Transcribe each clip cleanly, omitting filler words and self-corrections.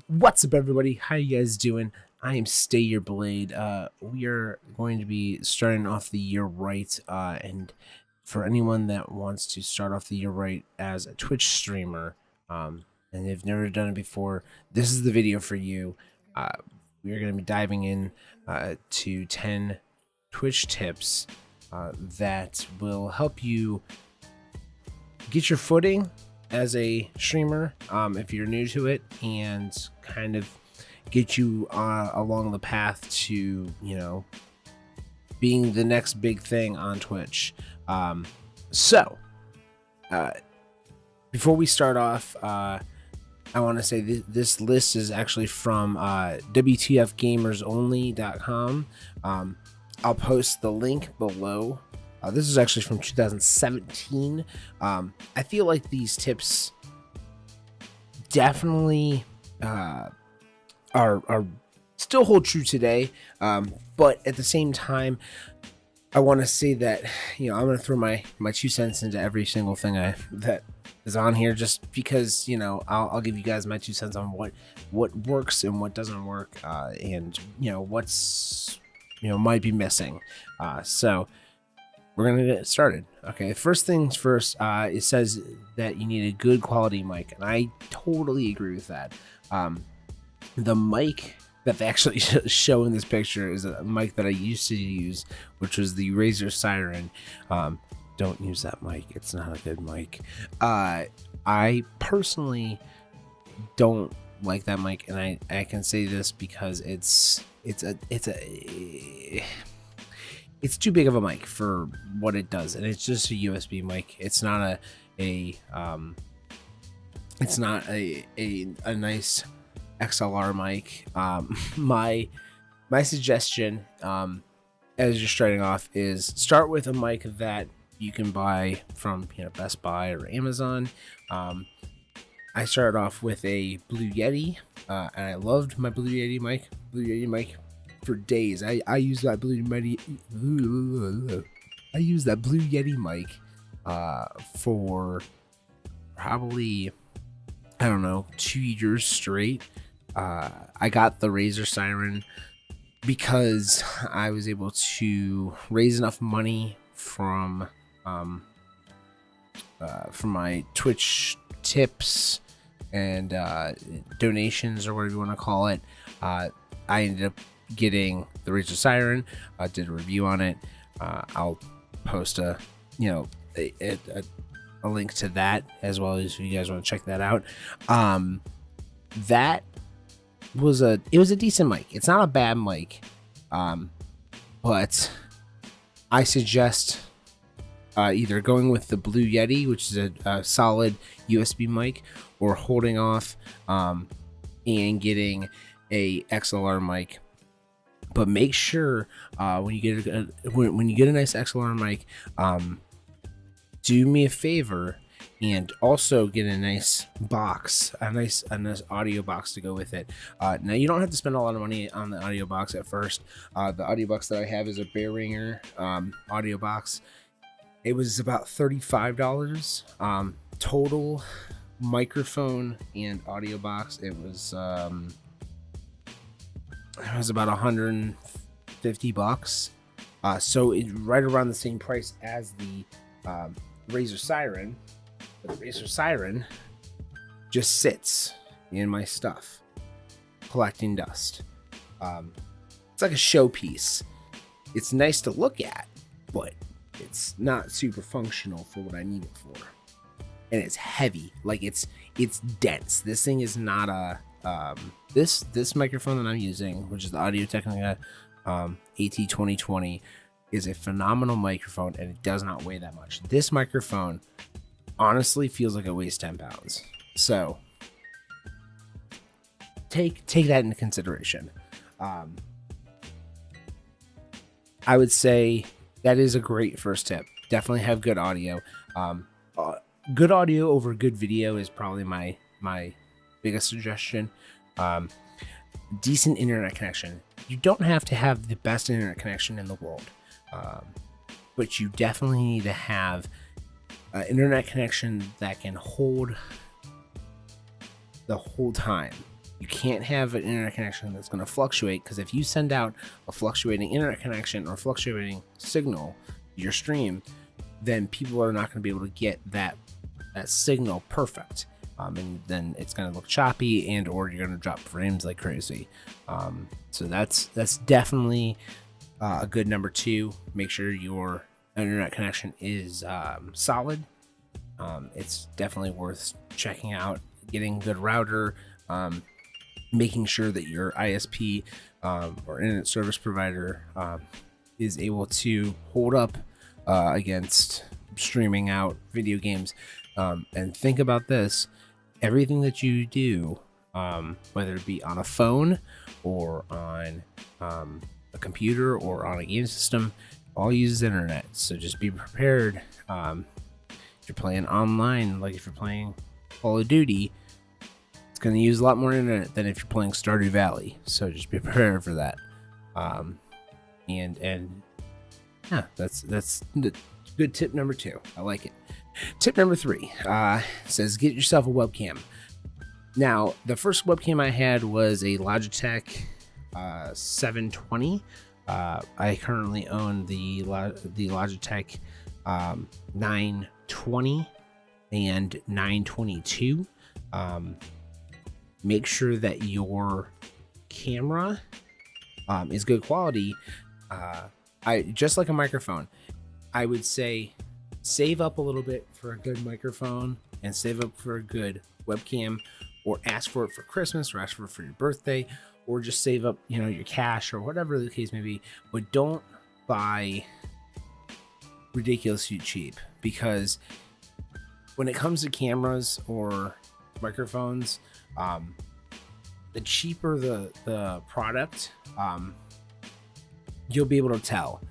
What's up, everybody? How you guys doing? I am Stay Your Blade. We are going to be starting off the year right, and for anyone that wants to start off the year right as a Twitch streamer, and they've never done it before, this is the video for you. We are going to be diving in to 10 Twitch tips that will help you get your footing as a streamer if you're new to it, and kind of get you along the path to, being the next big thing on Twitch. So before we start off, I want to say this list is actually from WTFGamersOnly.com. I'll post the link below. This is actually from 2017. I feel like these tips definitely are still hold true today, but at the same time, I want to say that I'm going to throw my 2 cents into every single thing that is on here, just because I'll give you guys my 2 cents on what works and what doesn't work, and what's might be missing. So we're gonna get started. Okay, first things first. It says that you need a good quality mic, and I totally agree with that. The mic that they actually show in this picture is a mic that I used to use, which was the Razer Siren. Don't use that mic; it's not a good mic. I personally don't like that mic, and I can say this because it's too big of a mic for what it does, and it's just a USB mic. It's not a nice XLR mic. My suggestion, as you're starting off, is start with a mic that you can buy from Best Buy or Amazon. I started off with a Blue Yeti, and I loved my Blue Yeti mic. For days. I use that Blue Yeti. I use that Blue Yeti mic for probably 2 years straight. I got the Razer Siren because I was able to raise enough money from my Twitch tips and donations, or whatever you want to call it. I ended up getting the Razer Siren. I did a review on it. I'll post a link to that, as well as if you guys want to check that out. That was a decent mic. It's not a bad mic, but I suggest either going with the Blue Yeti, which is a solid USB mic, or holding off and getting a XLR mic. But make sure when you get a nice XLR mic, do me a favor and also get a nice box, a nice audio box to go with it. Now you don't have to spend a lot of money on the audio box at first. The audio box that I have is a Behringer audio box. It was about $35 total microphone and audio box. It was about $150, so it's right around the same price as the Razer Siren. But the Razer Siren just sits in my stuff, collecting dust. It's like a showpiece. It's nice to look at, but it's not super functional for what I need it for. And it's heavy, like it's dense. This thing is not a this microphone that I'm using, which is the Audio-Technica AT2020, is a phenomenal microphone, and it does not weigh that much. This microphone honestly feels like it weighs 10 pounds. So take that into consideration. I would say that is a great first tip. Definitely have good audio. Good audio over good video is probably my biggest suggestion. Decent internet connection. You don't have to have the best internet connection in the world, but you definitely need to have an internet connection that can hold the whole time. You can't have an internet connection that's going to fluctuate, because if you send out a fluctuating internet connection or fluctuating signal to your stream, then people are not going to be able to get that signal perfect. And then it's going to look choppy, and or you're going to drop frames like crazy. So that's definitely a good number 2. Make sure your internet connection is solid. It's definitely worth checking out, getting a good router, making sure that your ISP or internet service provider is able to hold up against streaming out video games. And think about this: everything that you do, whether it be on a phone or on a computer or on a game system, all uses internet. So just be prepared. If you're playing online, like if you're playing Call of Duty, it's going to use a lot more internet than if you're playing Stardew Valley. So just be prepared for that. And yeah, that's good tip number 2. I like it. Tip number 3 says get yourself a webcam. Now, the first webcam I had was a Logitech 720. I currently own the Logitech 920 and 922. Make sure that your camera is good quality. I just like a microphone, I would say save up a little bit for a good microphone and save up for a good webcam, or ask for it for Christmas, or ask for it for your birthday, or just save up, your cash or whatever the case may be. But don't buy ridiculously cheap, because when it comes to cameras or microphones, the cheaper the product, you'll be able to tell.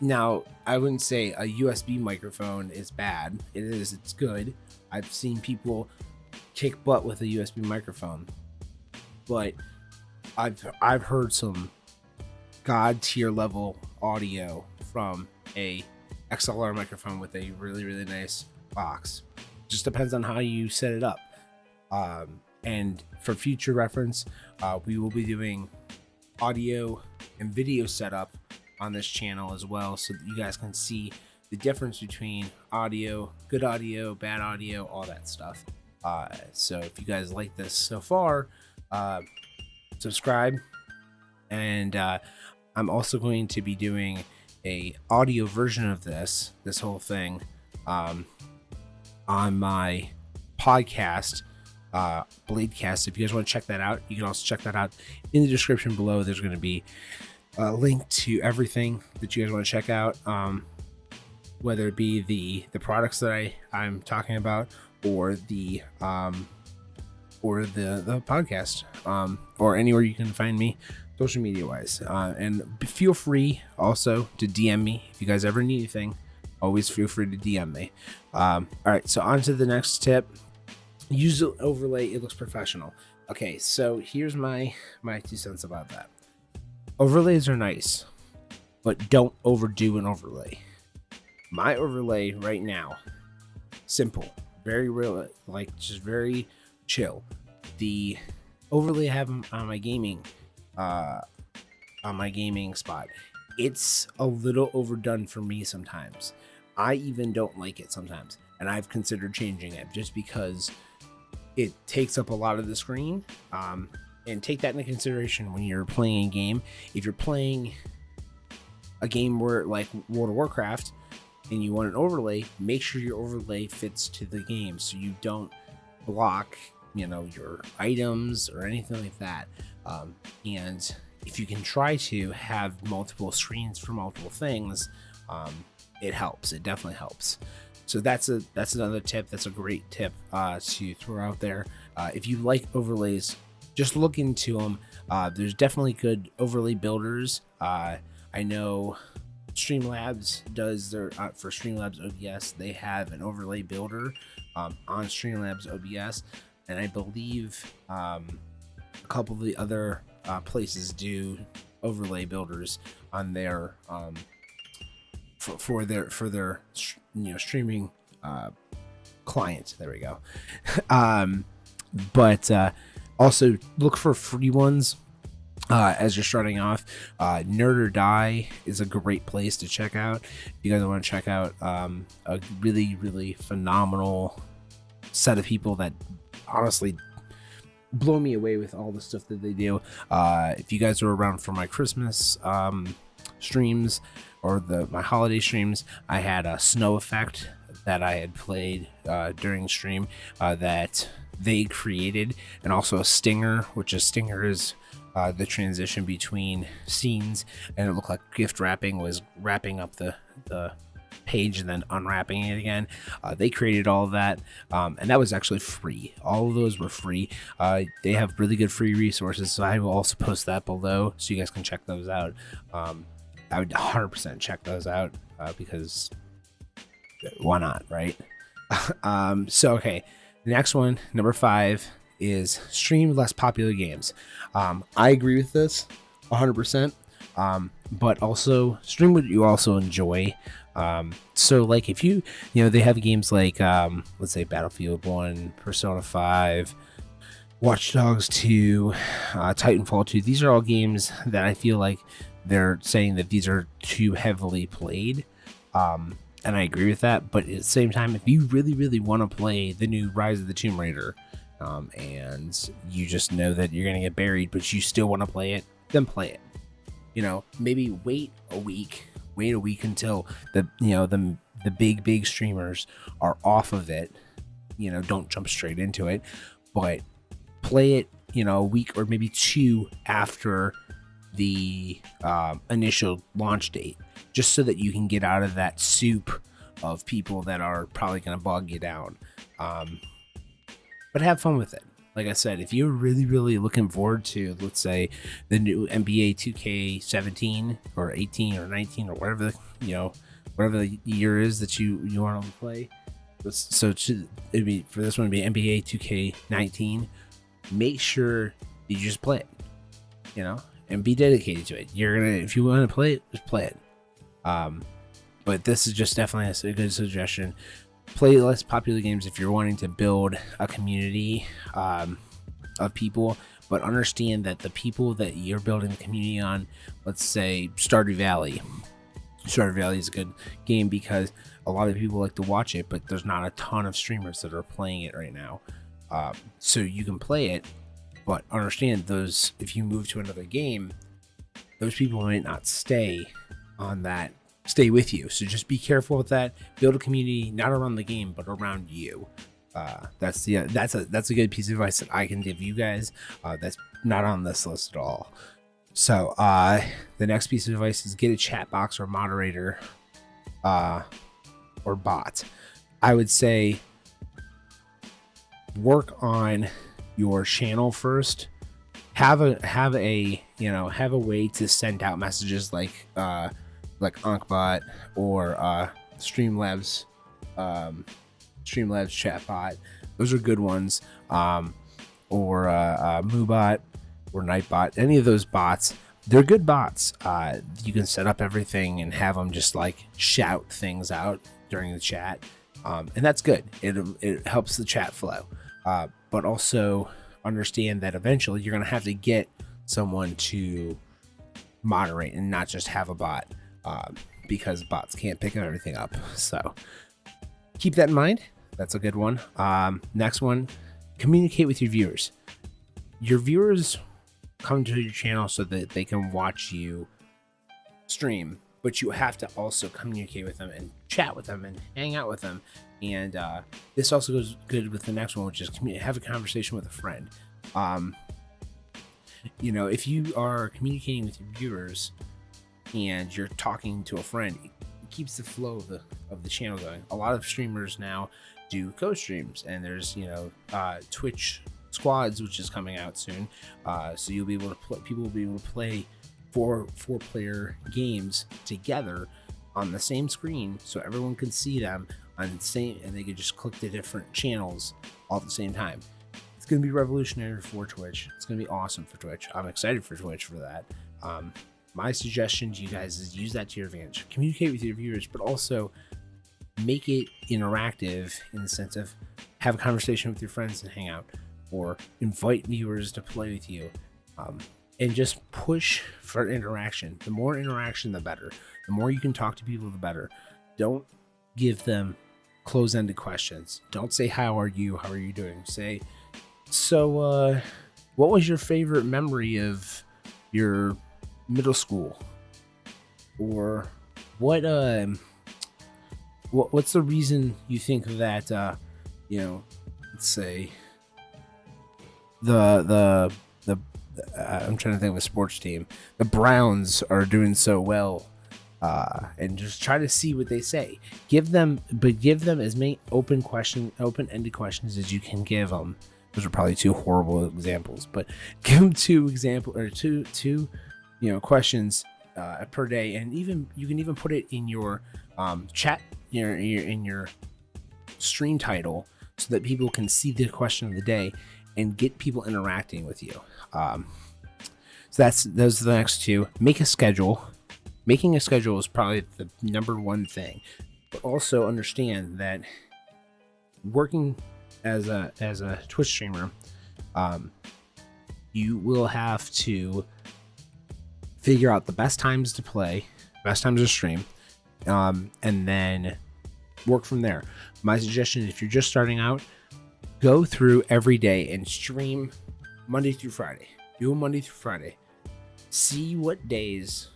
Now, I wouldn't say a USB microphone is bad. It's good. I've seen people kick butt with a USB microphone, but I've heard some god tier level audio from a XLR microphone with a really, really nice box. Just depends on how you set it up. And for future reference, we will be doing audio and video setup on this channel as well, so that you guys can see the difference between audio, good audio, bad audio, all that stuff. So if you guys like this so far, subscribe. And I'm also going to be doing a audio version of this whole thing on my podcast, Bladecast. If you guys want to check that out, you can also check that out in the description below. There's going to be a link to everything that you guys want to check out, whether it be the products that I'm talking about, or the podcast, or anywhere you can find me social media wise. And feel free also to DM me if you guys ever need anything. Always feel free to DM me. All right, so on to the next tip. Use the overlay, it looks professional. Okay, so here's my 2 cents about that. Overlays are nice, but don't overdo an overlay. My overlay right now, simple, very real, like just very chill. The overlay I have on my gaming spot, it's a little overdone for me sometimes. I even don't like it sometimes, and I've considered changing it just because it takes up a lot of the screen. And take that into consideration when you're playing a game. If you're playing a game where, like World of Warcraft, and you want an overlay, make sure your overlay fits to the game, so you don't block, your items or anything like that. And if you can try to have multiple screens for multiple things, it helps. It definitely helps. So that's another tip. That's a great tip to throw out there. If you like overlays, just look into them. There's definitely good overlay builders. I know Streamlabs does their for Streamlabs OBS. They have an overlay builder on Streamlabs OBS, and I believe a couple of the other places do overlay builders on their for their streaming client. There we go. But Also, look for free ones as you're starting off. Nerd or Die is a great place to check out. If you guys want to check out a really, really phenomenal set of people that honestly blow me away with all the stuff that they do. If you guys are around for my Christmas streams or my holiday streams, I had a Snow Effect that I had played during stream that they created, and also a Stinger, which is the transition between scenes, and it looked like gift wrapping was wrapping up the page and then unwrapping it again. They created all of that, and that was actually free. All of those were free. They have really good free resources, so I will also post that below so you guys can check those out. I would 100% check those out because why not, right? So okay, the next one, number 5, is stream less popular games. I agree with this 100%, but also stream what you also enjoy. So like if you know, they have games like let's say Battlefield 1, Persona 5, Watch Dogs 2, Titanfall 2. These are all games that I feel like they're saying that these are too heavily played, and I agree with that. But at the same time, if you really, really want to play the new Rise of the Tomb Raider, and you just know that you're gonna get buried, but you still want to play it, then play it. You know, maybe wait a week until the big streamers are off of it. You know, don't jump straight into it, but play it, you know, a week or maybe 2 after the initial launch date, just so that you can get out of that soup of people that are probably going to bog you down. But have fun with it. Like I said, if you're really, really looking forward to, let's say, the new NBA 2K17 or 18 or 19 or whatever the year is that you want to play. So it'd be, for this one, it'd be NBA 2K19. Make sure you just play it, you know, and be dedicated to it. If you want to play it, just play it. But this is just definitely a good suggestion. Play less popular games if you're wanting to build a community of people, but understand that the people that you're building the community on, let's say Stardew Valley. Stardew Valley is a good game because a lot of people like to watch it, but there's not a ton of streamers that are playing it right now. So you can play it, but understand if you move to another game, those people might not stay with you. So just be careful with that. Build a community not around the game, but around you. That's a good piece of advice that I can give you guys. That's not on this list at all. So the next piece of advice is get a chat box or moderator or bot. I would say work on your channel first. Have a way to send out messages like Ankbot or Streamlabs chatbot. Those are good ones. Or Moobot or Nightbot. Any of those bots, they're good bots. You can set up everything and have them just like shout things out during the chat, and that's good. It helps the chat flow. But also understand that eventually you're gonna have to get someone to moderate and not just have a bot. Because bots can't pick everything up. So keep that in mind. That's a good one. Next one, communicate with your viewers. Your viewers come to your channel so that they can watch you stream, but you have to also communicate with them and chat with them and hang out with them. And this also goes good with the next one, which is have a conversation with a friend. If you are communicating with your viewers and you're talking to a friend, it keeps the flow of the channel going. A lot of streamers now do co-streams, and there's Twitch squads, which is coming out soon. So you'll be able to people will be able to play four-player games together on the same screen, so everyone can see them on the same, and they can just click the different channels all at the same time. It's going to be revolutionary for Twitch. It's going to be awesome for Twitch. I'm excited for Twitch for that. My suggestion to you guys is use that to your advantage. Communicate with your viewers, but also make it interactive in the sense of have a conversation with your friends and hang out. or invite viewers to play with you, and just push for interaction. The more interaction, the better. The more you can talk to people, the better. Don't give them close-ended questions. Don't say, how are you doing? Say, so what was your favorite memory of your middle school? Or what's the reason you think that let's say the I'm trying to think of a sports team, the Browns are doing so well, and just try to see what they say. Give them as many open-ended questions as you can give them. Those are probably two horrible examples, but give them two questions per day, and you can even put it in your chat, in your stream title, so that people can see the question of the day and get people interacting with you. So those are the next two. Make a schedule. Making a schedule is probably the number one thing, but also understand that working as a Twitch streamer, you will have to figure out the best times to play, best times to stream, and then work from there. My suggestion, if you're just starting out, go through every day and stream Monday through Friday. Do a Monday through Friday. See what days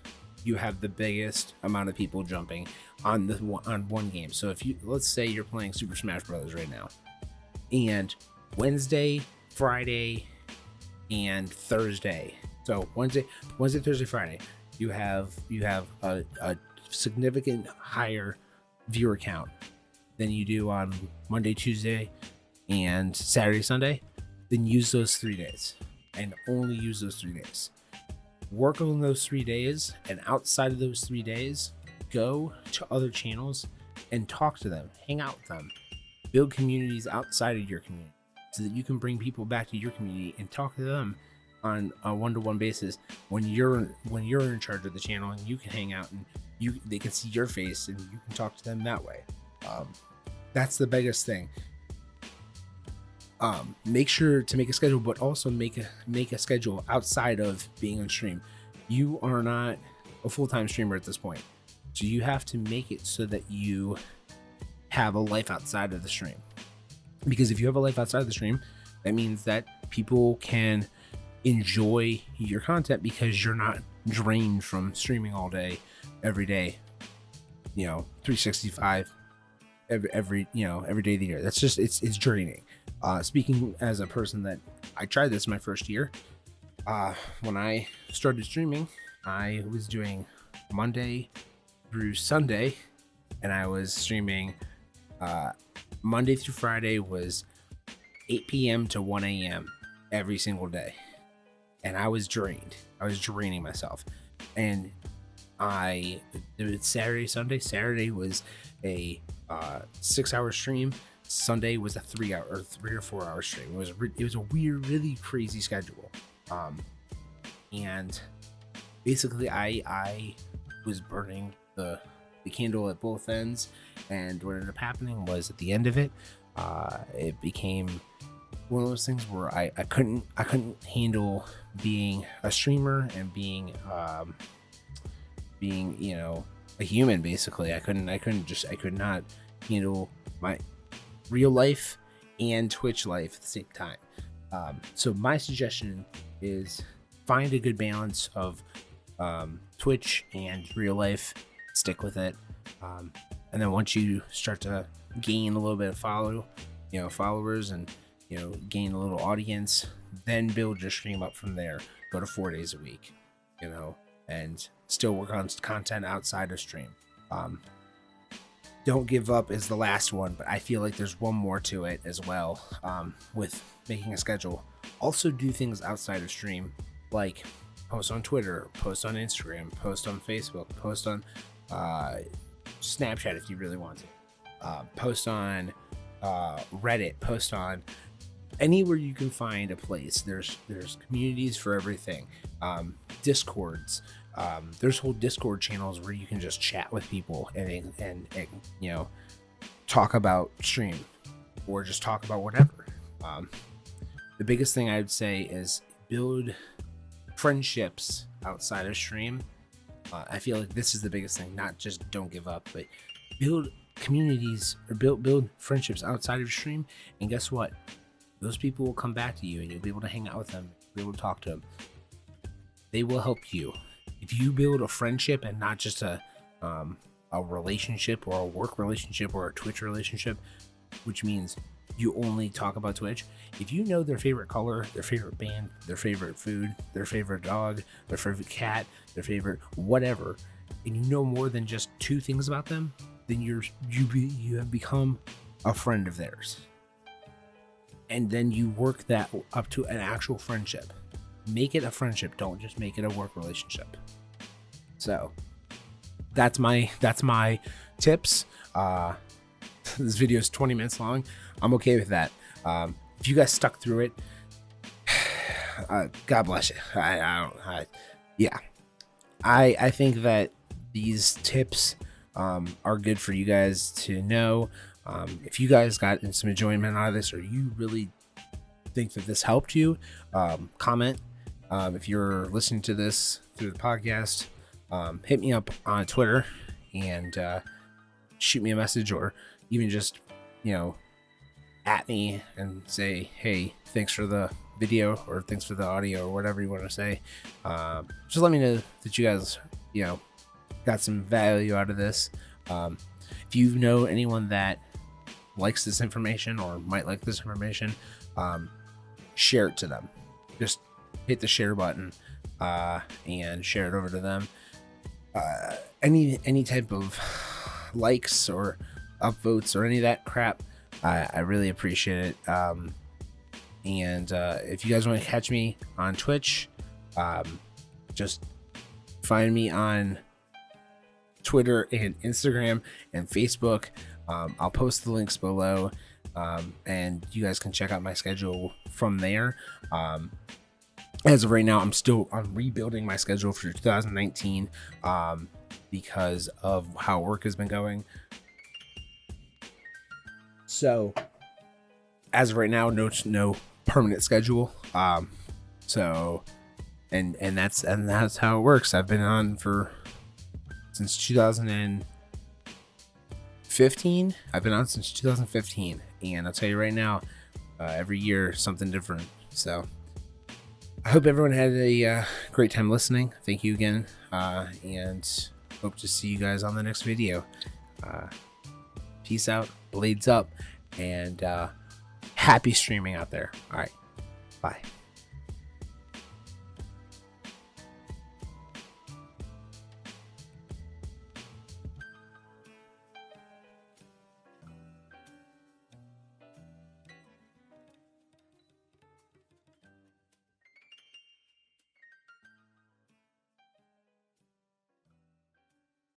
you have the biggest amount of people jumping on one game. So let's say you're playing Super Smash Brothers right now, and Wednesday, Friday, and Thursday. So Wednesday, Thursday, Friday, you have a significant higher viewer count than you do on Monday, Tuesday, and Saturday, Sunday. Then use those 3 days, and only use those 3 days. Work on those 3 days, and outside of those 3 days, go to other channels and talk to them, hang out with them, build communities outside of your community, so that you can bring people back to your community and talk to them on a one-to-one basis when you're in charge of the channel, and you can hang out and they can see your face and you can talk to them that way. That's the biggest thing. Make sure to make a schedule, but also make a schedule outside of being on stream. You are not a full-time streamer at this point, so you have to make it so that you have a life outside of the stream. Because if you have a life outside of the stream, that means that people can enjoy your content because you're not drained from streaming all day, every day, 365, every day of the year. That's just it's draining. Speaking as a person that I tried this my first year, when I started streaming, I was doing Monday through Sunday, and I was streaming Monday through Friday was 8 p.m. to 1 a.m. every single day, and I was drained. I was draining myself, and I did Saturday, Sunday. Saturday was a 6-hour stream. Sunday was a 3 or 4 hour stream. It was a weird, really crazy schedule. And basically I was burning the candle at both ends, and what ended up happening was at the end of it, it became one of those things where I couldn't handle being a streamer and being a human. Basically, I could not handle my real life and Twitch life at the same time. So my suggestion is find a good balance of Twitch and real life. Stick with it, and then once you start to gain a little bit of followers, and gain a little audience, then build your stream up from there. Go to 4 days a week, and still work on content outside of stream. Don't give up is the last one, but I feel like there's one more to it as well, with making a schedule. Also do things outside of stream, like post on Twitter, post on Instagram, post on Facebook, post on Snapchat if you really want to, post on Reddit, post on anywhere you can find a place. There's communities for everything. Discords. There's whole Discord channels where you can just chat with people and talk about stream, or just talk about whatever. the biggest thing I would say is build friendships outside of stream. I feel like this is the biggest thing, not just don't give up, but build communities or build friendships outside of stream. And guess what? Those people will come back to you and you'll be able to hang out with them, be able to talk to them. They will help you. If you build a friendship and not just a relationship or a work relationship or a Twitch relationship, which means you only talk about Twitch. If you know their favorite color, their favorite band, their favorite food, their favorite dog, their favorite cat, their favorite whatever, and you know more than just 2 things about them, then you have become a friend of theirs. And then you work that up to an actual friendship. Make it a friendship. Don't just make it a work relationship. So that's my tips. This video is 20 minutes long. I'm okay with that. If you guys stuck through it, God bless you. I think that these tips are good for you guys to know. If you guys got some enjoyment out of this, or you really think that this helped you, comment. If you're listening to this through the podcast, hit me up on Twitter and shoot me a message, or even just, at me and say, hey, thanks for the video, or thanks for the audio, or whatever you want to say. Just let me know that you guys, got some value out of this. If you know anyone that likes this information or might like this information, share it to them. Just hit the share button and share it over to them. Any type of likes or upvotes or any of that crap, I really appreciate it. And if you guys want to catch me on Twitch, just find me on Twitter and Instagram and Facebook. I'll post the links below, and you guys can check out my schedule from there. As of right now, I'm rebuilding my schedule for 2019 because of how work has been going. So as of right now, no permanent schedule. So and that's how it works. I've been on since 2015. I've been on since 2015, and I'll tell you right now, every year something different. So I hope everyone had a great time listening. Thank you again, and hope to see you guys on the next video. Peace out, blades up, and happy streaming out there. All right, bye.